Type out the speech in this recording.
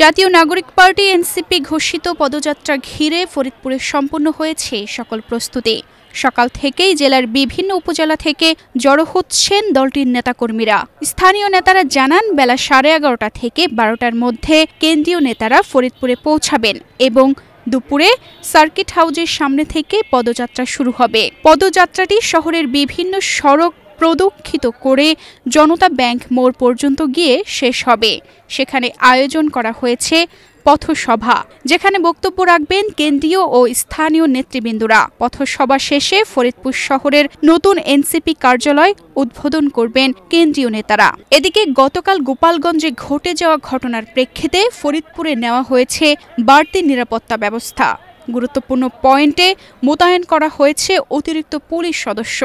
জাতীয় নাগরিক party NCP ঘোষিত পদযাত্রা ঘিরে ফরিদপুরে সম্পন্ন হয়েছে সকল প্রস্তুতি। সকাল থেকেই জেলার বিভিন্ন উপজেলা থেকে জড়ো হচ্ছেন দলটির নেতাকর্মীরা। স্থানীয় নেতারা জানান, বেলা 11:30 থেকে 12টার মধ্যে কেন্দ্রীয় নেতারা ফরিদপুরে পৌঁছাবেন এবং দুপুরে সার্কিট হাউজের সামনে থেকে পদযাত্রা শুরু হবে। পদযাত্রাটি শহরের বিভিন্ন সড়ক প্রদক্ষিণ করে জনতা ব্যাংক মোড় পর্যন্ত গিয়ে শেষ হবে। সেখানে আয়োজন করা হয়েছে পথসভা, যেখানে বক্তব্য রাখবেন কেন্দ্রীয় ও স্থানীয় নেতৃবৃন্দরা। পথসভা শেষে ফরিদপুর শহরের নতুন এনসিপি কার্যালয় উদ্বোধন করবেন কেন্দ্রীয় নেতারা। এদিকে গতকাল গোপালগঞ্জে ঘটে যাওয়া ঘটনার প্রেক্ষিতে ফরিদপুরে নেওয়া হয়েছে বাড়তি নিরাপত্তা ব্যবস্থা। গুরুত্বপূর্ণ পয়েন্টে মোতায়েন করা হয়েছে অতিরিক্ত পুলিশ সদস্য।